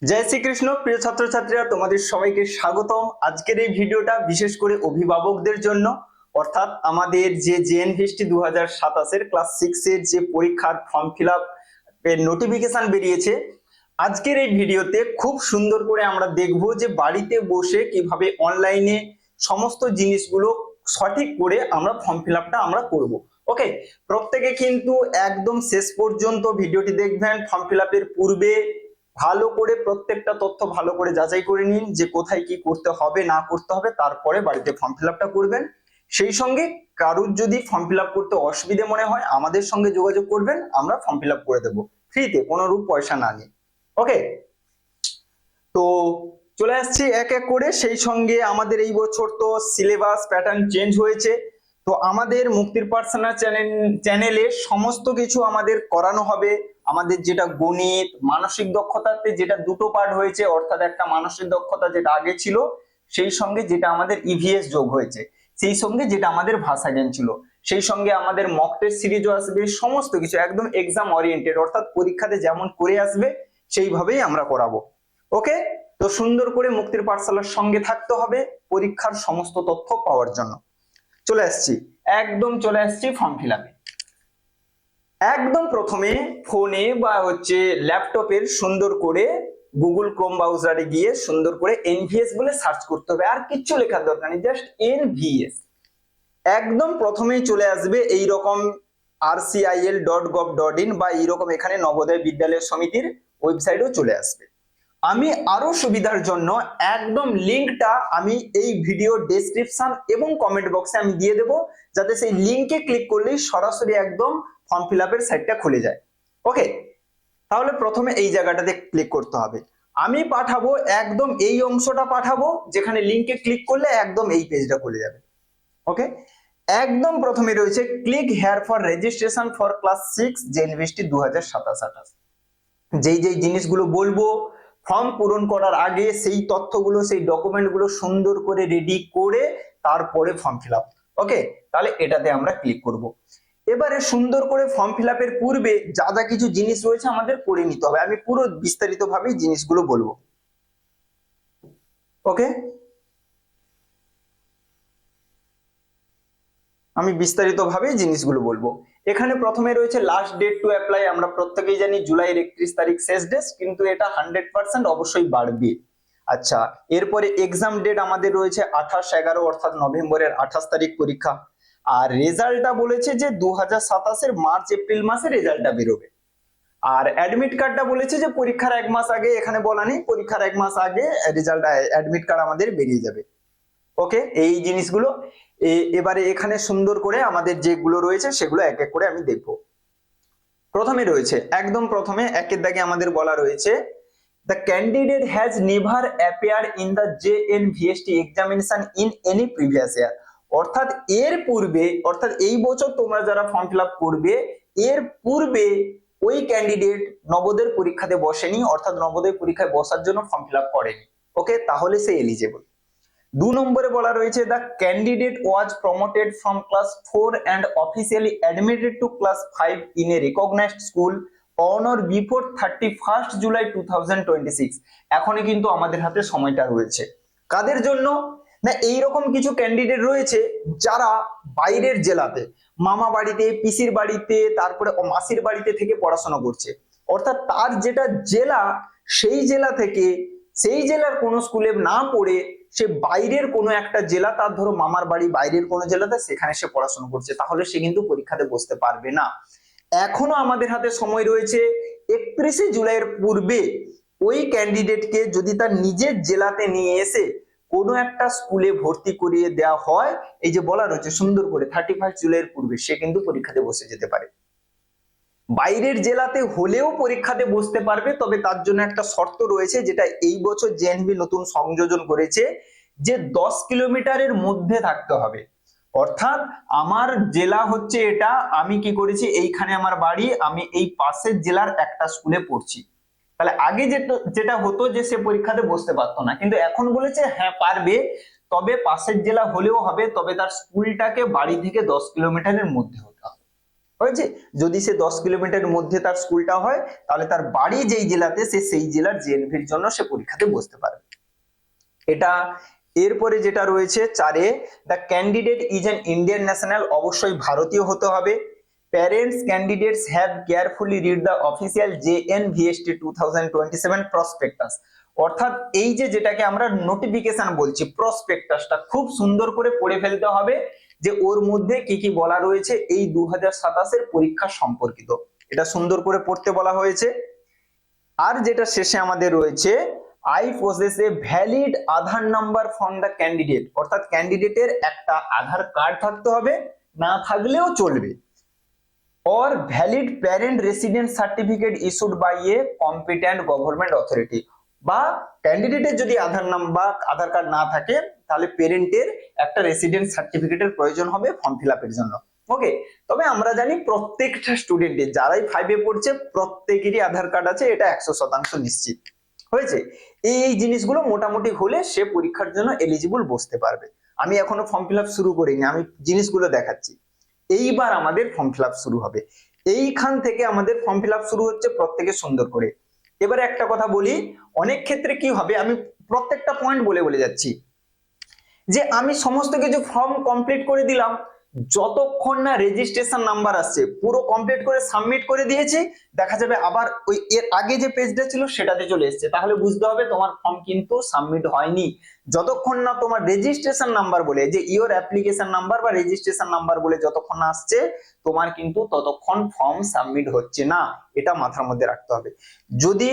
জয় শ্রীকৃষ্ণ। প্রিয় ছাত্রছাত্রীরা, তোমাদের সবাইকে স্বাগতম। আজকের এই ভিডিওটা বিশেষ করে অভিভাবকদের জন্য, অর্থাৎ আমাদের যে জেএনভিএসটি 2027 ক্লাস 6 এর যে পরীক্ষার ফর্ম ফিল আপ এর নোটিফিকেশন বেরিয়েছে। আজকের এই ভিডিওতে খুব সুন্দর করে আমরা দেখব যে বাড়িতে বসে কিভাবে অনলাইনে সমস্ত জিনিসগুলো সঠিক করে আমরা ফর্ম ফিল আপটা আমরা করব। ওকে, প্রত্যেকে কিন্তু একদম শেষ পর্যন্ত ভিডিওটি দেখবেন। ফর্ম ফিল আপের পূর্বে ভালো করে প্রত্যেকটা তথ্য ভালো করে যাচাই করে নিন যে কোথায় কি করতে হবে না করতে হবে, তারপরে বাড়িতে ফর্ম ফিল আপটা করবেন। সেই সঙ্গে কারুর যদি ফর্ম ফিল আপ করতে অসুবিধে মনে হয় আমাদের সঙ্গে যোগাযোগ করবেন, আমরা ফর্ম ফিল আপ করে দেবো ফ্রিতে, কোনো রূপ পয়সা না নিয়ে। ওকে, তো চলে আসছি এক এক করে। সেই সঙ্গে আমাদের এই বছর তো সিলেবাস প্যাটার্ন চেঞ্জ হয়েছে, তো আমাদের মুক্তির পাঠশালা চ্যানেলে সমস্ত কিছু আমাদের করানো হবে। আমাদের যেটা গণিত, মানসিক দক্ষতাতে যেটা দুটো পার্ট হয়েছে, অর্থাৎ একটা মানসিক দক্ষতা যেটা আগে ছিল, সেই সঙ্গে যেটা আমাদের ইভিএস যোগ হয়েছে, সেই সঙ্গে যেটা আমাদের ভাষা জ্ঞান ছিল, সেই সঙ্গে আমাদের মক টেস্ট সিরিজও আসবে। সমস্ত কিছু একদম এক্সাম ওরিয়েন্টেড, অর্থাৎ পরীক্ষাতে যেমন করে আসবে সেইভাবেই আমরা করাবো। ওকে, তো সুন্দর করে মুক্তির পাঠশালার সঙ্গে থাকতে হবে পরীক্ষার সমস্ত তথ্য পাওয়ার জন্য। চলে আসছি ফর্ম ফিল আপে। একদম প্রথমে ফোনে বা ল্যাপটপের সুন্দর করে গুগল ক্রোম ব্রাউজারে গিয়ে সুন্দর করে এনভিএস বলে সার্চ করতে হবে, আর কিচ্ছু লেখার দরকার নেই, জাস্ট এনভিএস। একদম প্রথমেই চলে আসবে এইরকম rcil.gov.in বা এইরকম এখানে নবোদয় বিদ্যালয় সমিতির ওয়েবসাইটও চলে আসবে। আমি আরো সুবিধার জন্য একদম লিংকটা আমি এই ভিডিও ডেসক্রিপশন এবং কমেন্ট বক্সে আমি দিয়ে দেবো, যাতে সেই লিংকে ক্লিক করলেই সরাসরি একদম ফর্ম ফিল আপের সাইটটা খুলে যায়। ওকে, তাহলে প্রথমে এই জায়গাটাতে ক্লিক করতে হবে। আমি পাঠাবো একদম এই অংশটা পাঠাবো, যেখানে লিংকে ক্লিক করলে একদম এই পেজটা খুলে যাবে। ওকে, একদম প্রথমে রয়েছে click here for registration for class 6 জেএনভিএসটি 2027-28। যেই যেই জিনিসগুলো বলবো ফর্ম পূরণ করার আগে সেই তথ্যগুলো, সেই ডকুমেন্টগুলো সুন্দর করে রেডি করে তারপরে ফর্ম ফিল আপ। ওকে, তাহলে এটাতে আমরা ক্লিক করব। এবারে সুন্দর করে ফর্ম ফিল আপের পূর্বে যা যা কিছু জিনিস রয়েছে আমাদের করে নিতে হবে। আমি পুরো বিস্তারিত ভাবে জিনিসগুলো বলবো। ওকে, আমি বিস্তারিত ভাবে জিনিসগুলো বলবো। এখানে প্রথমে রয়েছে লাস্ট ডেট টু অ্যাপ্লাই। আমরা প্রত্যেকেই জানি জুলাইয়ের 31 তারিখ শেষ ডেট, কিন্তু এটা 100% অবশ্যই বাড়বে। আচ্ছা, এরপরে এক্সাম ডেট আমাদের রয়েছে 28/11, অর্থাৎ নভেম্বরের 28 তারিখ পরীক্ষা। আর রেজাল্টটা বলেছে যে 2027-এর মার্চ এপ্রিল মাসে রেজাল্টটা বেরোবে। আর অ্যাডমিট কার্ডটা বলেছে যে পরীক্ষার 1 মাস আগে, এখানে বলা নেই, পরীক্ষার 1 মাস আগে রেজাল্ট অ্যাডমিট কার্ড আমাদের বেরিয়ে যাবে। ওকে, এই জিনিসগুলো এবারে এখানে সুন্দর করে আমাদের যেগুলো রয়েছে সেগুলো এক এক করে আমি দেখবো। প্রথমে রয়েছে একদম প্রথমে একের দাগে আমাদের বলা রয়েছে the candidate has never appeared in the JNVST examination in any previous year। অর্থাৎ এর পূর্বে, অর্থাৎ এই বছর তোমরা যারা ফর্ম ফিল আপ করবে, এর পূর্বে ওই ক্যান্ডিডেট নবোদয়ের পরীক্ষাতে বসেনি, অর্থাৎ নবোদয় পরীক্ষায় বসার জন্য ফর্ম ফিল আপ করেনি। ওকে, তাহলে সে এলিজেবল। 2 নম্বরে বলা রয়েছে the candidate was promoted from class 4 and officially admitted to class 5 in a recognized school on or before 31st July 2026। এখনই কিন্তু আমাদের হাতে সময়টা রয়েছে। কাদের জন্য না, এইরকম কিছু ক্যান্ডিডেট রয়েছে যারা বাইরের জেলাতে, মামা বাড়িতে, পিসির বাড়িতে, তারপরে মাসির বাড়িতে থেকে পড়াশোনা করছে। অর্থাৎ তার যেটা জেলা, সেই জেলা থেকে, সেই জেলার কোনো স্কুলে না পড়ে সে বাইরের কোনো একটা জেলা, তার ধরো মামার বাড়ি বাইরের কোনো জেলাতে, সেখানে সে পড়াশোনা করছে, তাহলে সে কিন্তু পরীক্ষাতে বসতে পারবে না। এখনো আমাদের হাতে সময় রয়েছে। 31শে জুলাইয়ের পূর্বে ওই ক্যান্ডিডেটকে যদি তার নিজের জেলাতে নিয়ে এসে কোনো একটা স্কুলে ভর্তি করিয়ে দেওয়া হয়, এই যে বলা রয়েছে সুন্দর করে 31 জুলাইয়ের পূর্বে, সে কিন্তু পরীক্ষাতে বসে যেতে পারে। বাইরের জেলাতে হলেও পরীক্ষাতে বসতে পারবে, তবে তার জন্য একটা শর্ত রয়েছে, যেটা এই বছর জেএনভি নতুন সংযোজন করেছে, যে 10 কিলোমিটারের মধ্যে থাকতে হবে। অর্থাৎ আমার জেলা হচ্ছে এটা, আমি কি করেছি, এইখানে আমার বাড়ি, আমি এই পাশের জেলার একটা স্কুলে পড়ছি। তাহলে আগে যেটা হতো যে সে পরীক্ষাতে বসতে পারতো না, কিন্তু এখন বলেছে হ্যাঁ পারবে, তবে পাশের জেলা হলেও হবে, তবে তার স্কুলটাকে বাড়ি থেকে 10 কিলোমিটারের মধ্যে হতে হবে। হয়েছে। যদি সে 10 কিলোমিটারের মধ্যে তার স্কুলটা হয়, তাহলে তার বাড়ি যেই জেলাতে, সে সেই জেলার জেএনভির জন্য সে পরীক্ষাতে বসতে পারবে। এটা। এরপরে যেটা রয়েছে 4-এ, the candidate is an Indian national, অবশ্যই ভারতীয় হতে হবে। Parents candidates have carefully read the official JNVST 2027 prospectus. অর্থাৎ এই যে যেটাকে আমরা নোটিফিকেশন বলছি, প্রসপেক্টাসটা খুব সুন্দর করে পড়ে ফেলতে হবে, যে ওর মধ্যে কি কি বলা রয়েছে এই 2027 পরীক্ষা সম্পর্কিত, এটা সুন্দর করে পড়তে বলা হয়েছে। আর যেটা শেষে আমাদের রয়েছে, I possess a valid Aadhaar number from the candidate, অর্থাৎ ক্যান্ডিডেটের একটা আধার কার্ড থাকতে হবে, না থাকলেও চলবে। or valid parent residence certificate issued by a competent government authority, বা ক্যান্ডিডেটের যদি আধার কার্ড না থাকে, তাহলে পেরেন্টের একটা রেসিডেন্স সার্টিফিকেটের প্রয়োজন হবে ফর্ম ফিল আপের জন্য। ওকে। তবে আমরা জানি প্রত্যেকটা স্টুডেন্টের, যারাই 5-এ পড়ছে প্রত্যেকেরই আধার কার্ড আছে, এটা 100% নিশ্চিত। হয়েছে। এই জিনিসগুলো মোটামুটি হলে সে পরীক্ষার জন্য এলিজিবল বসতে পারবে। আমি এখনো ফর্ম ফিল আপ শুরু করিনি, আমি জিনিসগুলো দেখাচ্ছি। এইবার আমাদের ফর্ম ফিল আপ শুরু হবে, এইখান থেকে আমাদের ফর্ম ফিল আপ শুরু হচ্ছে, প্রত্যেকে সুন্দর করে। এবারে একটা কথা বলি, অনেক ক্ষেত্রে কি হবে, আমি প্রত্যেকটা পয়েন্ট বলে বলে যাচ্ছি, যে আমি সমস্ত কিছু ফর্ম কমপ্লিট করে দিলাম, যতক্ষণ না রেজিস্ট্রেশন নাম্বার আসছে, পুরো কমপ্লিট করে সাবমিট করে দিয়েছি, দেখা যাবে আবার ওই এর আগে যে পেজটা ছিল সেটাতে চলে এসেছে, তাহলে বুঝতে হবে তোমার ফর্ম কিন্তু সাবমিট হয়নি। যতক্ষণ না তোমার রেজিস্ট্রেশন নাম্বার বলে, যে ইওর অ্যাপ্লিকেশন নাম্বার বা রেজিস্ট্রেশন নাম্বার বলে যতক্ষণ না আসছে, তোমার কিন্তু ততক্ষণ ফর্ম সাবমিট হচ্ছে না, এটা মাথার মধ্যে রাখতে হবে। যদি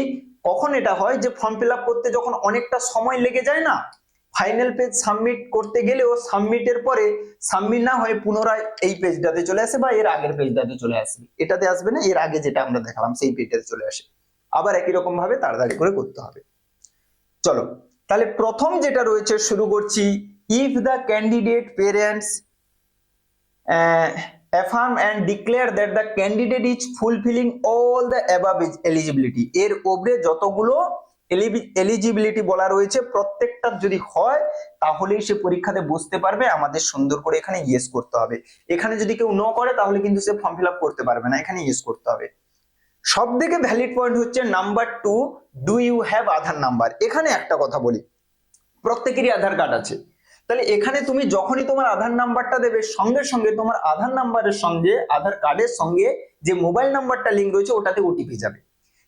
কখন এটা হয়, যে ফর্ম ফিল আপ করতে যখন অনেকটা সময় লেগে যায় না, ফাইনাল পেজ সাবমিট করতে গেলেও সাবমিটের পরে সাবমিট না হয়ে পুনরায় এই পেজটাতে চলে আসে, বা এর আগের পেজটাতে চলে আসবে, এটাতে আসবে না, এর আগে যেটা আমরা দেখালাম সেই পেজটাতে চলে আসে, আবার একই রকম ভাবে তাড়াতাড়ি করে করতে হবে। চলো তাহলে প্রথম যেটা রয়েছে শুরু করছি, if the candidate parents affirm and declare that the candidate is fulfilling all the above eligibility, এর উপরে যতগুলো এলিজিবিলিটি বলা রয়েছে প্রত্যেকটা যদি হয়, তাহলেই সে পরীক্ষাতে বসতে পারবে। আমাদের সুন্দর করে এখানে ইয়েস করতে হবে। এখানে যদি কেউ নো করে, তাহলে কিন্তু সে ফর্ম ফিল আপ করতে পারবে না, এখানে ইয়েস করতে হবে। সব থেকে ভ্যালিড পয়েন্ট হচ্ছে number 2, do you have Aadhaar number. এখানে একটা কথা বলি, প্রত্যেকেরই আধার কার্ড আছে, তাহলে এখানে তুমি যখনই তোমার আধার নাম্বারটা দেবে, সঙ্গে সঙ্গে তোমার আধার নাম্বারের সঙ্গে, আধার কার্ডের সঙ্গে যে মোবাইল নাম্বারটা লিঙ্ক রয়েছে ওটাতে ওটিপি যাবে,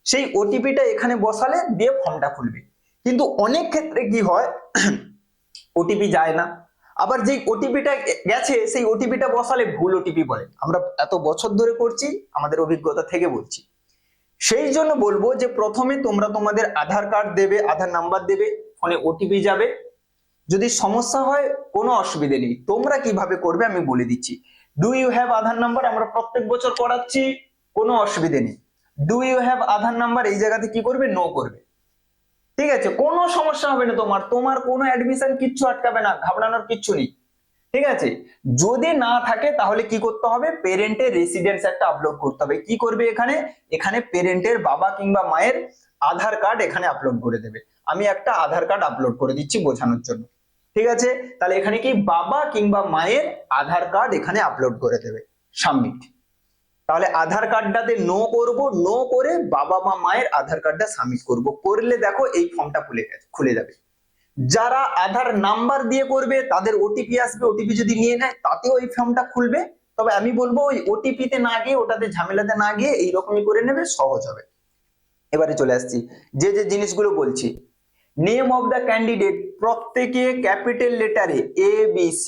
সেই ওটিপিটা এখানে বসালে দিয়ে ফর্মটা খুলবে। কিন্তু অনেক ক্ষেত্রে কি হয়, ওটিপি যায় না, আবার যেই ওটিপিটা গেছে সেই ওটিপিটা বসালে ভুল ওটিপি বলে। আমরা এত বছর ধরে করছি, আমাদের অভিজ্ঞতা থেকে বলছি। সেই জন্য বলবো যে প্রথমে তোমরা তোমাদের আধার কার্ড দেবে, আধার নাম্বার দেবে, ফোনে ওটিপি যাবে। যদি সমস্যা হয় কোনো অসুবিধা নেই, তোমরা কিভাবে করবে আমি বলে দিচ্ছি। Do you have Aadhaar number আমরা প্রত্যেক বছর করাচ্ছি, কোনো অসুবিধা নেই। Do you have Aadhaar number এই জায়গাতে কি করবে, নো করবে, ঠিক আছে? কোনো সমস্যা হবে না, তোমার কোনো অ্যাডমিশন কিচ্ছু আটকাবে না, ঘাবড়ানোর কিচ্ছু নেই, ঠিক আছে? যদি না থাকে তাহলে কি করতে হবে, পেরেন্টের রেসিডেন্স একটা আপলোড করতে হবে। কি করবে এখানে পেরেন্টের বাবা কিংবা মায়ের আধার কার্ড এখানে আপলোড করে দেবে। আমি একটা আধার কার্ড আপলোড করে দিচ্ছি বোঝানোর জন্য, ঠিক আছে? তাহলে এখানে কি বাবা কিংবা মায়ের আধার কার্ড এখানে আপলোড করে দেবে, সাবমিট। তাহলে আধার কার্ডটাতে নো করব, নো করে বাবা বা মায়ের আধার কার্ডটা সাবমিট করব, করলে দেখো এই ফর্মটা খুলে যাবে। যারা আধার নাম্বার দিয়ে করবে তাদের ওটিপি আসবে, ওটিপি যদি নিয়ে নেয় তাতেও এই ফর্মটা খুলবে। তবে আমি বলবো ওই ওটিপিতে না গিয়ে, ওটাতে ঝামেলাতে না গিয়ে এইরকমই করে নেবে, সহজ হবে। এবারে চলে আসছি যে যে জিনিসগুলো বলছি। নেম অফ দ্য ক্যান্ডিডেট প্রত্যেকে ক্যাপিটাল লেটারে ABC।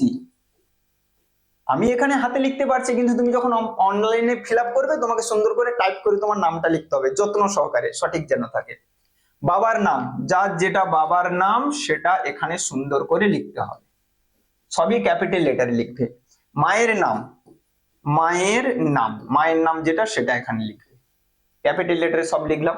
আমি এখানে হাতে লিখতে পারছি, কিন্তু তুমি যখন অনলাইনে ফিল আপ করবে তোমাকে সুন্দর করে টাইপ করে তোমার নামটা লিখতে হবে, যত্ন সহকারে, সঠিক যেন থাকে। বাবার নাম, যার যেটা বাবার নাম সেটা এখানে সুন্দর করে লিখতে হবে, সবই ক্যাপিটাল লেটারে লিখবে। মায়ের নাম যেটা সেটা এখানে লিখবে, ক্যাপিটাল লেটারে সব লিখলাম।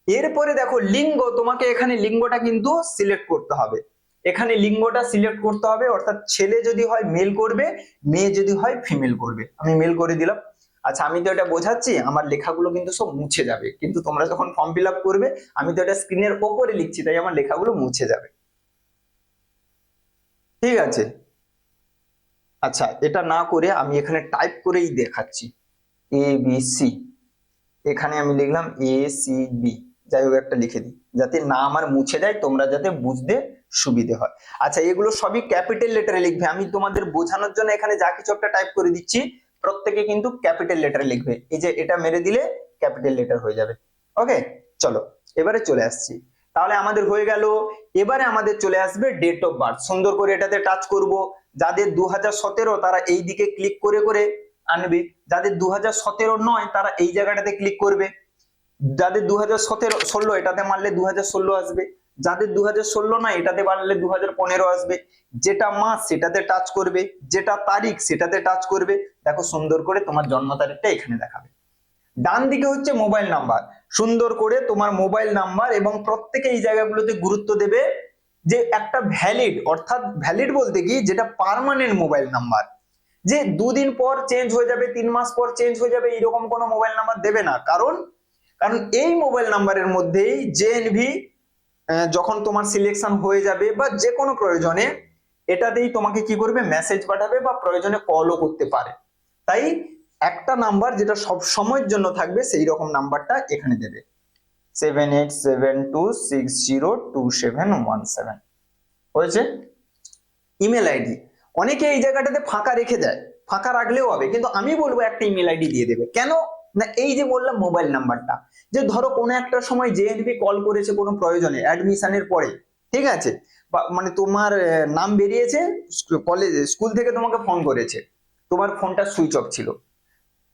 এরপরে দেখো লিঙ্গ, তোমাকে এখানে লিঙ্গটা কিন্তু সিলেক্ট করতে হবে, এখানে লিঙ্গটা সিলেক্ট করতে হবে, অর্থাৎ ছেলে যদি হয় মেল করবে, মেয়ে যদি হয় ফিমেল করবে। আমি মেল করে দিলাম। আচ্ছা, আমি তো এটা বোঝাচ্ছি, আমার লেখাগুলো কিন্তু সব মুছে যাবে, কিন্তু তোমরা যখন ফর্ম ফিল আপ করবে, আমি তো এটা স্ক্রিনের ওপরে লিখছি, তাই আমার লেখাগুলো মুছে যাবে, ঠিক আছে? আচ্ছা, এটা না করে আমি এখানে টাইপ করেই দেখাচ্ছি। ABC, এখানে আমি লিখলাম ACB, যাই হোক একটা লিখে দিই যাতে না আমার মুছে যায়, তোমরা যাতে বুঝতে সুবিধে হয়। আচ্ছা, এগুলো সবই ক্যাপিটাল লেটারে লিখবে, আমি তোমাদের বোঝানোর জন্য এখানে যা কিছু একটা টাইপ করে দিচ্ছি প্রত্যেকে কিন্তু ক্যাপিটাল লেটারে লিখবে। এই যে এটা মেরে দিলে ক্যাপিটাল লেটার হয়ে যাবে। ওকে, চলো এবারে চলে আসছি। তাহলে আমাদের হয়ে গেল। এবারে আমাদের চলে আসবে ডেট অফ বার্থ। সুন্দর করে এটাতে টাচ করব। যাদের 2017 তারা এই দিকে ক্লিক করে করে আনবে, যাদের 2017 নয় তারা এই জায়গাটাতে ক্লিক করবে, যাদের 2016 এটাতে মারলে 2016 আসবে, যাদের 2016 নয় এটাতে মারলে 2015 আসবে, যেটা মাস সেটাতে টাচ করবে, যেটা তারিখ সেটাতে টাচ করবে। দেখো সুন্দর করে তোমার জন্ম তারিখটা এখানে দেখাবে। ডান দিকে হচ্ছে মোবাইল নাম্বার, সুন্দর করে তোমার মোবাইল নাম্বার, এবং প্রত্যেকে এই জায়গাগুলোতে গুরুত্ব দেবে যে একটা ভ্যালিড, অর্থাৎ ভ্যালিড বলতে কি যেটা পার্মানেন্ট মোবাইল নাম্বার, যে দুদিন পর চেঞ্জ হয়ে যাবে, 3 মাস পর চেঞ্জ হয়ে যাবে, এরকম কোনো মোবাইল নাম্বার দেবে না। কারণ এই মোবাইল নাম্বারের মধ্যেই জেএনভি যখন তোমার সিলেকশন হয়ে যাবে বা যে কোনো প্রয়োজনে এটাতেই তোমাকে কি করবে, মেসেজ পাঠাবে বা প্রয়োজনে কলও করতে পারে। তাই একটা নাম্বার যেটা সব সময়ের জন্য থাকবে সেই রকম নাম্বারটা এখানে দেবে, 7872602717 হয়েছে। ইমেল আইডি, অনেকে এই জায়গাটাতে ফাঁকা রেখে দেয়, ফাঁকা রাখলেও হবে, কিন্তু আমি বলবো একটা ইমেল আইডি দিয়ে দেবে। কেন না, এই যে বললাম মোবাইল নাম্বারটা, যে ধরো কোনো একটা সময় জেএনভি কল করেছে কোনো প্রয়োজনে অ্যাডমিশনের পরে, ঠিক আছে, বা মানে তোমার নাম বেরিয়েছে, কলেজ স্কুল থেকে তোমাকে ফোন করেছে, তোমার ফোনটা সুইচ অফ ছিল,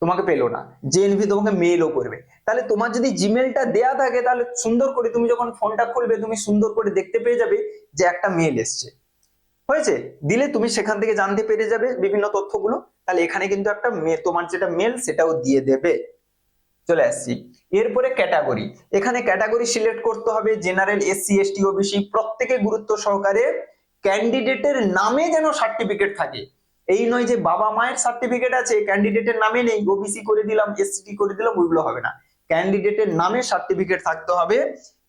তোমাকে পেলো না, জেএনভি তোমাকে মেইলও করবে। তাহলে তোমার যদি জিমেলটা দেয়া থাকে তাহলে সুন্দর করে তুমি যখন ফোনটা খুলবে তুমি সুন্দর করে দেখতে পেয়ে যাবে যে একটা মেল এসছে, হয়েছে, দিলে তুমি সেখান থেকে জানতে পেরে যাবে বিভিন্ন তথ্যগুলো। তাহলে এখানে কিন্তু একটা তোমার যেটা মেল সেটাও দিয়ে দেবে। চলে আসছি এরপরে ক্যাটাগরি। এখানে ক্যাটাগরি সিলেক্ট করতে হবে, জেনারেল, এসসি, এসটি, ওবিসি, প্রত্যেকে গুরুত্ব সহকারে ক্যান্ডিডেটের নামে যেন সার্টিফিকেট থাকে। এই নয় যে বাবা মায়ের সার্টিফিকেট আছে ক্যান্ডিডেটের নামে নেই, ওবিসি করে দিলাম, এসসি করে দিলাম, ওইগুলো হবে না, ক্যান্ডিডেটের নামে সার্টিফিকেট থাকতে হবে।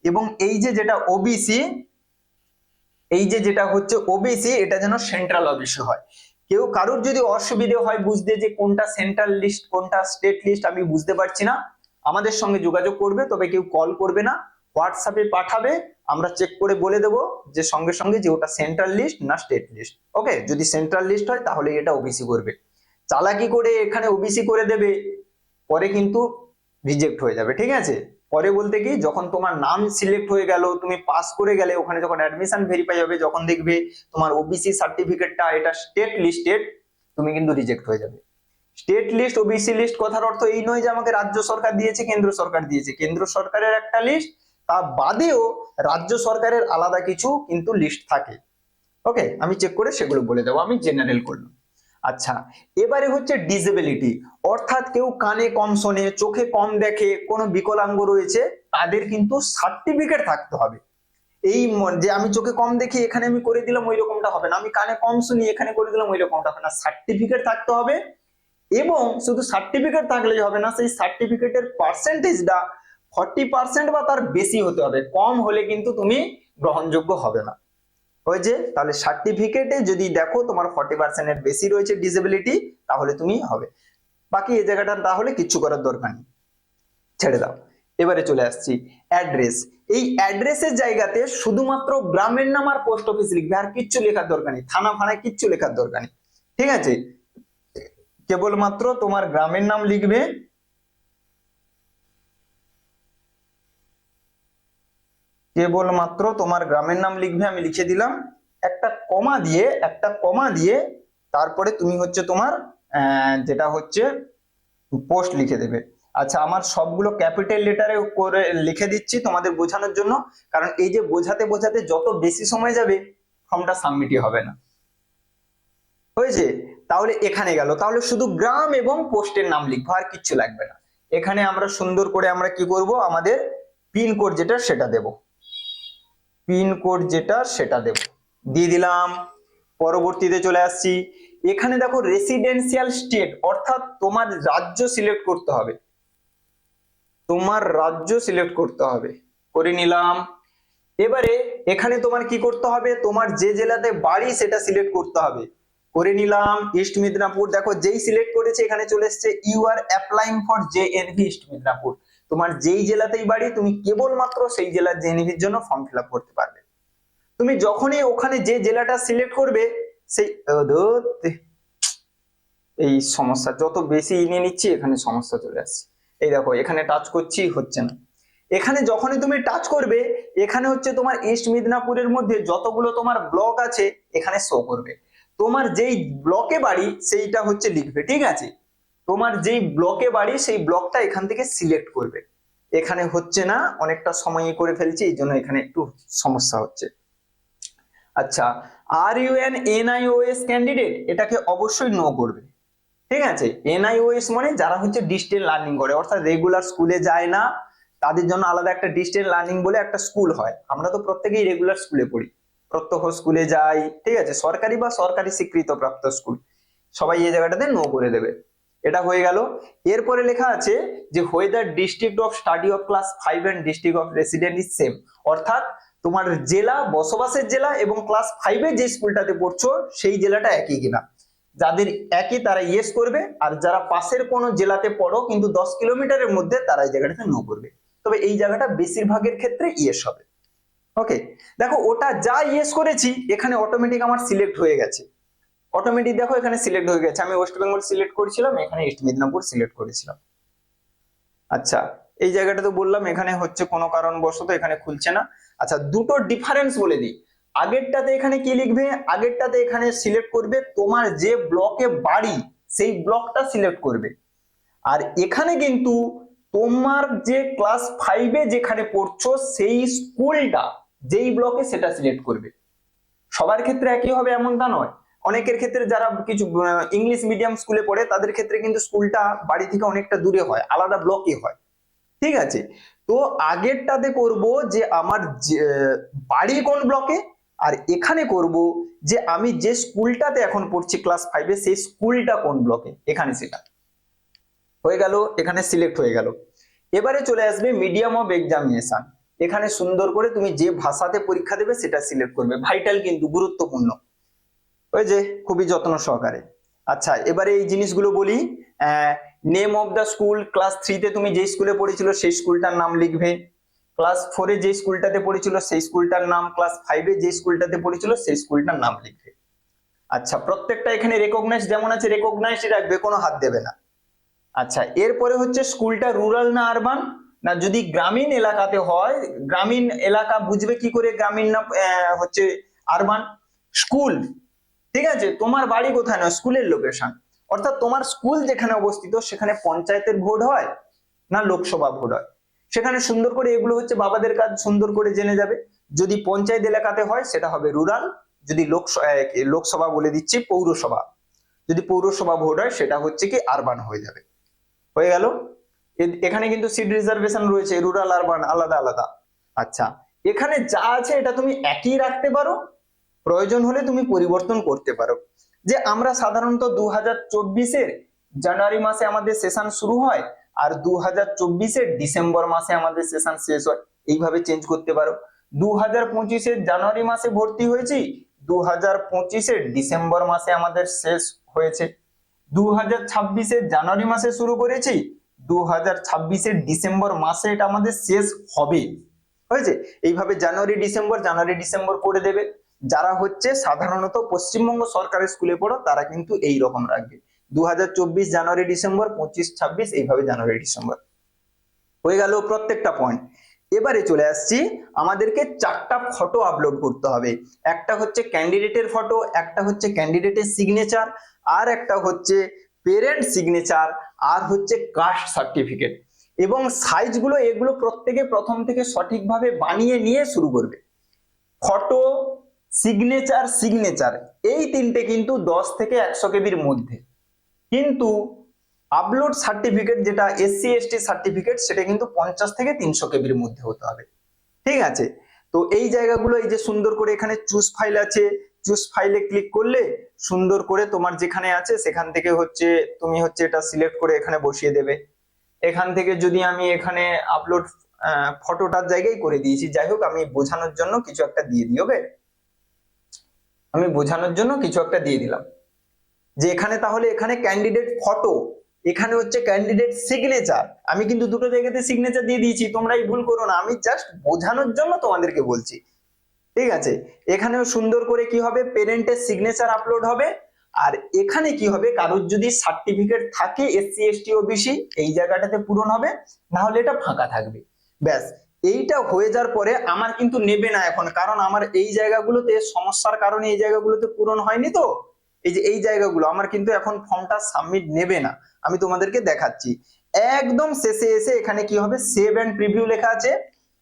এবং এই যে যেটা ওবিসি, এই যে যেটা হচ্ছে ওবিসি, এটা যেন সেন্ট্রাল ওবিসি হয়। কেউ কারোর যদি অসুবিধে হয় বুঝতে যে কোনটা সেন্ট্রাল লিস্ট কোনটা স্টেট লিস্ট আমি বুঝতে পারছি না, আমাদের সঙ্গে যোগাযোগ করবে, তবে কেউ কল করবে না, হোয়াটসঅ্যাপে পাঠাবে, আমরা চেক করে বলে দেবো যে সঙ্গে সঙ্গে যে ওটা সেন্ট্রাল লিস্ট না স্টেট লিস্ট। ওকে, যদি সেন্ট্রাল লিস্ট হয় তাহলে এটা ওবিসি করবে, চালাকি করে এখানে ওবিসি করে দেবে, পরে কিন্তু রিজেক্ট হয়ে যাবে, ঠিক আছে। পরে বলতে কি, যখন তোমার নাম সিলেক্ট হয়ে গেল, তুমি পাস করে গেলে, ওখানে যখন অ্যাডমিশন ভেরিফাই হবে, যখন দেখবে তোমার ওবিসি সার্টিফিকেটটা এটা স্টেট লিস্টেড, তুমি কিন্তু রিজেক্ট হয়ে যাবে। স্টেট লিস্ট, ওবিসি লিস্ট কথার অর্থ এই নয় যে আমাকে রাজ্য সরকার দিয়েছে, কেন্দ্র সরকার দিয়েছে, কেন্দ্র সরকারের একটা লিস্ট, তা বাদেও রাজ্য সরকারের আলাদা কিছু কিন্তু লিস্ট থাকে। ওকে, আমি চেক করে সেগুলো বলে দেবো, আমি জেনারেল করলাম। আচ্ছা, এবারে হচ্ছে ডিসেবিলিটি, অর্থাৎ কেউ কানে কম শোনে, চোখে কম দেখে, কোনো বিকলাঙ্গ রয়েছে, তাদের কিন্তু সার্টিফিকেট থাকতে হবে। এই যে আমি চোখে কম দেখি এখানে আমি করে দিলাম ওই রকমটা হবে না, আমি কানে কম শুনি এখানে করে দিলাম ওই রকমটা হবে না, সার্টিফিকেট থাকতে হবে। এবং শুধু সার্টিফিকেট থাকলেই হবে না, সেই সার্টিফিকেটের পার্সেন্টেজটা 40% বা তার বেশি হতে হবে, কম হলে কিন্তু তুমি গ্রহণযোগ্য হবে না। হয়েছে, তাহলে সার্টিফিকেটে যদি দেখো তোমার 40% এর বেশি রয়েছে ডিসেবিলিটি, তাহলে তুমি হবে। বাকি এই জায়গাটা তাহলে কিচ্ছু করার দরকার নেই, ছেড়ে দাও। এবারে চলে আসছি অ্যাড্রেস। এই অ্যাড্রেসের জায়গাতে শুধুমাত্র গ্রামের নাম আর পোস্ট অফিস লিখবে, আর কিচ্ছু লেখার দরকার নেই, থানা ফানায় কিচ্ছু লেখার দরকার নেই, ঠিক আছে। কেবলমাত্র তোমার গ্রামের নাম লিখবে, কেবলমাত্র তোমার গ্রামের নাম লিখবে, আমি লিখে দিলাম, একটা কমা দিয়ে তারপরে তুমি হচ্ছে তোমার যেটা হচ্ছে পোস্ট লিখে দেবে। আচ্ছা, আমার সবগুলো ক্যাপিটাল লেটারে করে লিখে দিচ্ছি তোমাদের বোঝানোর জন্য, কারণ এই যে বোঝাতে বোঝাতে যত বেশি সময় যাবে ফর্মটা সাবমিটই হবে না। হয়েছে, তাহলে এখানে গেল, তাহলে শুধু গ্রাম এবং পোস্টের নাম লিখবো, আর কিচ্ছু লাগবে না। এখানে আমরা সুন্দর করে আমরা কি করব, আমাদের পিনকোড যেটা সেটা দেব, পিনকোড যেটা সেটা দেব, দিয়ে দিলাম। পরবর্তীতে চলে আসছি, এখানে দেখো রেসিডেন্সিয়াল স্টেট, অর্থাৎ তোমার রাজ্য সিলেক্ট করতে হবে, তোমার রাজ্য সিলেক্ট করতে হবে, করে নিলাম। এবারে এখানে তোমার কি করতে হবে, তোমার যে জেলাতে বাড়ি সেটা সিলেক্ট করতে হবে। করে নিলাম। ইস্ট মিদনাপুর, দেখো যেই সিলেক্ট করেছে এখানে চলে এসেছে you are applying for JNV East Midnapore. তোমার যেই জেলাতেই বাড়ি তুমি কেবলমাত্র সেই জেলার জেএনভির জন্য ফর্ম ফিল আপ করতে পারবে। তুমি যখনই ওখানে যে জেলাটা সিলেক্ট করবে সেই এই সমস্যা যত বেশি নিয়ে নিচ্ছি এখানে সমস্যা চলে আসছে। এই দেখো এখানে টাচ করছি হচ্ছে না। এখানে যখনই তুমি টাচ করবে এখানে হচ্ছে তোমার ইস্ট মিদনাপুরের মধ্যে যতগুলো তোমার ব্লক আছে এখানে শো করবে। তোমার যেই ব্লকে বাড়ি সেইটা হচ্ছে লিখবে, ঠিক আছে? তোমার যেই ব্লকে বাড়ি সেই ব্লকটা এখান থেকে সিলেক্ট করবে। এখানে হচ্ছে না, অনেকটা সময় করে ফেলছি এই জন্য এখানে একটু সমস্যা হচ্ছে। আচ্ছা, are U N NIOS candidate, এটাকে অবশ্যই নো করবে, ঠিক আছে? এনআইওএস মানে যারা হচ্ছে ডিস্টেন্স লার্নিং করে, অর্থাৎ রেগুলার স্কুলে যায় না, তাদের জন্য আলাদা একটা ডিস্টেন্স লার্নিং বলে একটা স্কুল হয়। আমরা তো প্রত্যেকেই রেগুলার স্কুলে পড়ি, প্রত্যক্ষ স্কুলে যাই, ঠিক আছে? সরকারি বা সরকারি স্বীকৃত প্রাপ্ত স্কুল, সবাই এই জায়গাটাতে নো করে দেবে। এটা হয়ে গেল। এরপরে লেখা আছে যে whether district of study of class 5 and district of resident is same, অর্থাৎ তোমার জেলা, বসবাসের জেলা এবং ক্লাস 5 এ যে স্কুলটাতে পড়ছো সেই জেলাটা একই কিনা। যাদের একই তারা ইয়েস করবে, আর যারা পাশের কোনো জেলাতে পড়ো কিন্তু 10 কিলোমিটারের মধ্যে তারা এই জায়গাটাতে নো করবে। তবে এই জায়গাটা বেশিরভাগের ক্ষেত্রে ইয়েস হবে। ওকে, দেখো ওটা যা ইয়েস করেছি এখানে অটোমেটিক আমার সিলেক্ট হয়ে গেছে। অটোমেটিক দেখো এখানে সিলেক্ট হয়ে গেছে। আমি ওয়েস্ট বেঙ্গল সিলেক্ট করেছিলাম, এখানে ইস্ট মিদনাপুর সিলেক্ট করেছিলাম। আচ্ছা, এই জায়গাটা তো বললাম এখানে হচ্ছে কোনো কারণবশত এখানে খুলছে না। আচ্ছা, দুটো ডিফারেন্স বলে দিই। আগেরটাতে এখানে কি লিখবে, আগেরটাতে এখানে সিলেক্ট করবে তোমার যে ব্লকে বাড়ি সেই ব্লকটা সিলেক্ট করবে। আর এখানে কিন্তু তোমার যে ক্লাস 5 এ যেখানে পড়ছো সেই স্কুলটা যেই ব্লকে সেটা সিলেক্ট করবে। সবার ক্ষেত্রে একই হবে এমনটা নয়। অনেকের ক্ষেত্রে যারা কিছু ইংলিশ মিডিয়াম স্কুলে পড়ে তাদের ক্ষেত্রে কিন্তু স্কুলটা বাড়ি থেকে অনেকটা দূরে হয়, আলাদা ব্লকে হয়, ঠিক আছে? তো আগেরটাতে করব যে আমার বাড়ি কোন ব্লকে, আর এখানে করব যে আমি যে স্কুলটাতে এখন পড়ছি ক্লাস 5 এ সেই স্কুলটা কোন ব্লকে, এখানে সেটা হয়ে গেল। এখানে সিলেক্ট হয়ে গেল। এবারে চলে আসবে মিডিয়াম অফ এক্সামিনেশন। এখানে সুন্দর করে তুমি যে ভাষাতে পরীক্ষা দেবে সেটা সিলেক্ট করবে, ভাইটাল কিন্তু গুরুত্বপূর্ণ, ওই যে খুবই যত্ন সহকারে। আচ্ছা, এবারে এই জিনিসগুলো বলি। Name of the school, class 3 তে তুমি যে স্কুলে পড়েছিল সেই স্কুলটার নাম লিখবে। ক্লাস 4 এ যে স্কুলটাতে পড়েছিল সেই স্কুলটার নাম, ক্লাস 5 এ যে স্কুলটাতে পড়েছিল সেই স্কুলটার নাম লিখবে। আচ্ছা, প্রত্যেকটা এখানে রেকগনাইজ যেমন আছে রেকগনাইজই রাখবে, কোনো হাত দেবে না। আচ্ছা, এরপরে হচ্ছে স্কুলটা রুরাল না আরবান, না যদি গ্রামীণ এলাকাতে হয়, গ্রামীণ এলাকা বুঝবে কি করে গ্রামীণ না হচ্ছে আরবান? স্কুল, ঠিক আছে? তোমার বাড়ি কোথায় নয়, স্কুলের লোকেশন, অর্থাৎ তোমার স্কুল যেখানে অবস্থিত সেখানে পঞ্চায়েতের ভোট হয় না লোকসভা ভোট হয়, সেখানে সুন্দর করে এগুলো হচ্ছে বাবাদের কাজ, সুন্দর করে জেনে যাবে। যদি পঞ্চায়েত এলাকাতে হয় সেটা হবে রুরাল, যদি লোকসভা বলে দিচ্ছি পৌরসভা, যদি পৌরসভা ভোট হয় সেটা হচ্ছে কি আরবান হয়ে যাবে। হয়ে গেল। এখানে কিন্তু সিট রিজার্ভেশন রয়েছে, রুরাল আরবান আলাদা আলাদা। আচ্ছা, এখানে যা আছে এটা তুমি একই রাখতে পারো, প্রয়োজন হলে তুমি পরিবর্তন করতে পারো। যে আমরা সাধারণত 2024-এর জানুয়ারি মাসে আমাদের সেশন শুরু হয় আর 2024-এর ডিসেম্বর মাসে আমাদের সেশন শেষ হয়, এইভাবে চেঞ্জ করতে পারো। 2025-এর জানুয়ারি মাসে ভর্তি হয়েছি, 2025-এর ডিসেম্বর মাসে আমাদের শেষ হয়েছে। 2026-এর জানুয়ারি মাসে শুরু করেছি, 2026-এর ডিসেম্বর মাসে এটা আমাদের শেষ হবে, হয়েছে? এইভাবে জানুয়ারি ডিসেম্বর করে দেবে। যারা হচ্ছে সাধারণত পশ্চিমবঙ্গ সরকারের স্কুলে পড়ো তারা কিন্তু এই রকম রাখবে, 2024 জানুয়ারি ডিসেম্বর, 25-26 এইভাবে জানুয়ারি ডিসেম্বর। হয়ে গেল প্রত্যেকটা পয়েন্ট। এবারে চলে আসছি, আমাদেরকে 4টা ফটো আপলোড করতে হবে। একটা হচ্ছে ক্যান্ডিডেটের ফটো, একটা হচ্ছে ক্যান্ডিডেটের সিগনেচার, আর একটা হচ্ছে পেরেন্ট সিগনেচার, আর হচ্ছে কাস্ট সার্টিফিকেট। এবং সাইজগুলো এগুলো প্রত্যেকে প্রথম থেকে সঠিকভাবে বানিয়ে নিয়ে শুরু করবে। ফটো, সিগনেচার এই তিনটে কিন্তু 10 থেকে 100 কেবির মধ্যে, কিন্তু আপলোড সার্টিফিকেট যেটা SC ST সার্টিফিকেট সেটা কিন্তু 50 থেকে 300 কেবির মধ্যে হতে হবে, ঠিক আছে? তো এই জায়গাগুলো এই যে সুন্দর করে এখানে চুজ ফাইল আছে, চুজ ফাইলে ক্লিক করলে সুন্দর করে তোমার যেখানে আছে সেখান থেকে হচ্ছে তুমি হচ্ছে এটা সিলেক্ট করে এখানে বসিয়ে দেবে। এখান থেকে যদি আমি এখানে আপলোড ফটোটার জায়গায় করে দিয়েছি, যাই হোক আমি বোঝানোর জন্য কিছু একটা দিয়ে দিই। ওকে, আমি বোঝানোর জন্য কিছু একটা দিয়ে দিলাম। যে এখানে তাহলে এখানে ক্যান্ডিডেট ফটো, এখানে হচ্ছে ক্যান্ডিডেট সিগনেচার। আমি কিন্তু দুটো জায়গাতে সিগনেচার দিয়ে দিয়েছি, তোমরা এই ভুল করো না, আমি জাস্ট বোঝানোর জন্য তোমাদেরকে বলছি, ঠিক আছে। এখানেও সুন্দর করে কি হবে, পেরেন্টের সিগনেচার আপলোড হবে। আর এখানে কি হবে, কারোর যদি সার্টিফিকেট থাকে এসসি এসটি ওবিসি, এই জায়গাটাতে পূরণ হবে, না হলে এটা ফাঁকা থাকবে। ব্যাস, এইটা হয়ে যাওয়ার পরে আমার কিন্তু নেবে না এখন, কারণ আমার এই জায়গাগুলোতে সমস্যার কারণে এই জায়গাগুলোতে পূরণ হয়নি, তো এই যে এই জায়গাগুলো আমার কিন্তু এখন ফর্মটা সাবমিট নেবে না। আমি তোমাদেরকে দেখাচ্ছি। একদম শেষে এসে এখানে কি হবে, সেভ এন্ড প্রিভিউ লেখা আছে,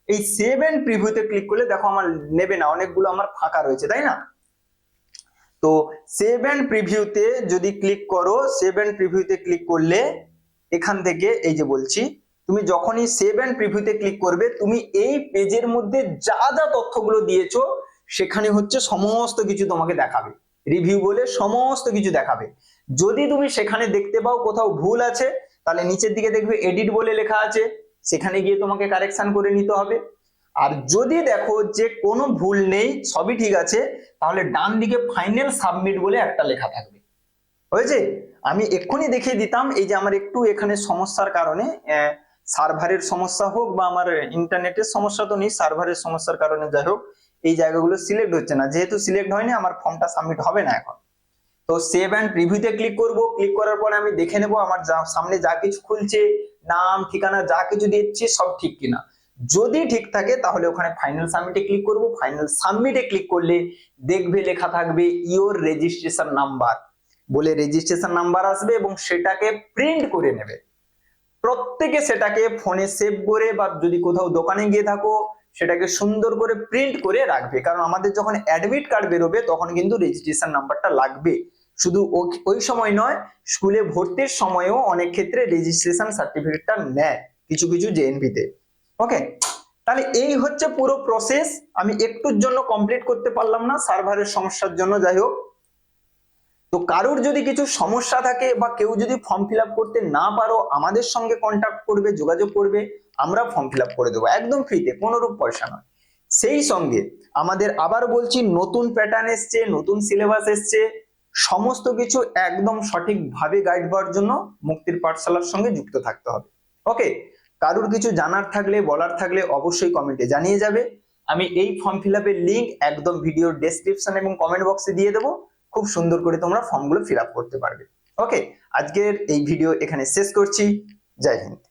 এই সেভ এন্ড প্রিভিউতে ক্লিক করলে দেখো আমার নেবে না, অনেকগুলো আমার ফাঁকা রয়েছে, তাই না। তো সেভ এন্ড প্রিভিউতে যদি ক্লিক করো, সেভ এন্ড প্রিভিউতে ক্লিক করলে এখান থেকে এই যে বলছি, তুমি যখনই সেভ এন্ড প্রিভিউতে ক্লিক করবে, তুমি এই পেজের মধ্যে যা যা তথ্যগুলো দিয়েছো সেখানে হচ্ছে সমস্ত কিছু তোমাকে দেখাবে, রিভিউ বলে সমস্ত কিছু দেখাবে। যদি তুমি সেখানে দেখতে পাও কোথাও ভুল আছে, তাহলে নিচের দিকে দেখবে এডিট বলে লেখা আছে, সেখানে গিয়ে তোমাকে কারেকশন করে নিতে হবে। আর যদি দেখো যে কোনো ভুল নেই, সবই ঠিক আছে, তাহলে ডান দিকে ফাইনাল সাবমিট বলে একটা লেখা থাকবে। হয়েছে, আমি এক্ষুনি দেখিয়ে দিতাম। এই যে আমার একটু এখানে সমস্যার কারণে, সার্ভারের সমস্যা হোক বা আমার ইন্টারনেটের সমস্যা তো নেই, সার্ভারের সমস্যার কারণে যাই হোক, এই জায়গাগুলো সিলেক্ট হচ্ছে না। যেহেতু সিলেক্ট হয়নি, আমার ফর্মটা সাবমিট হবে না এখন। তো সেভ এন্ড প্রিভিউতে ক্লিক করব, ক্লিক করার পরে আমি দেখে নেব আমার সামনে যা কিছু খুলছে, নাম ঠিকানা যা কিছু দিচ্ছি সব ঠিক কিনা। যদি ঠিক থাকে তাহলে ওখানে ফাইনাল সাবমিটে ক্লিক করব। ফাইনাল সাবমিটে ক্লিক করলে দেখবে লেখা থাকবে ইওর রেজিস্ট্রেশন নাম্বার বলে, রেজিস্ট্রেশন নাম্বার আসবে এবং সেটাকে প্রিন্ট করে নেবে। প্রত্যেকে সেটাকে ফোনে সেভ করে বা যদি কোথাও দোকানে গিয়ে থাকো সেটাকে সুন্দর করে প্রিন্ট করে রাখবে, কারণ আমাদের যখন অ্যাডমিট কার্ড বেরোবে তখন কিন্তু রেজিস্ট্রেশন নাম্বারটা লাগবে। শুধু ওই সময় নয়, স্কুলে ভর্তির সময়ও অনেক ক্ষেত্রে রেজিস্ট্রেশন সার্টিফিকেটটা নেয় কিছু কিছু জেএনভিতে। ওকে, তাহলে এই হচ্ছে পুরো প্রসেস। আমি একটুর জন্য কমপ্লিট করতে পারলাম না সার্ভারের সমস্যার জন্য, যাই হোক। তো কারোর যদি কিছু সমস্যা থাকে বা কেউ যদি ফর্ম ফিল করতে না পারো, আমাদের সঙ্গে কন্ট্যাক্ট করবে, যোগাযোগ করবে, আমরা ফর্ম ফিল করে দেবো একদম ফ্রিতে, কোনো রূপ পয়সা নয়। সেই সঙ্গে আমাদের আবার বলছি, নতুন প্যাটার্ন এসছে, নতুন সিলেবাস এসছে, সমস্ত কিছু একদম সঠিকভাবে গাইড পাওয়ার জন্য মুক্তির পাঠশালার সঙ্গে যুক্ত থাকতে হবে। ওকে, কারোর কিছু জানার থাকলে বলার থাকলে অবশ্যই কমেন্টে জানিয়ে যাবে। আমি এই ফর্ম ফিল আপের লিঙ্ক একদম ভিডিওর ডেসক্রিপশন এবং কমেন্ট বক্সে দিয়ে দেবো, খুব সুন্দর করে তোমরা ফর্মগুলো ফিল আপ করতে পারবে। ওকে, আজকের এই ভিডিও এখানে শেষ করছি। জয় হিন্দ।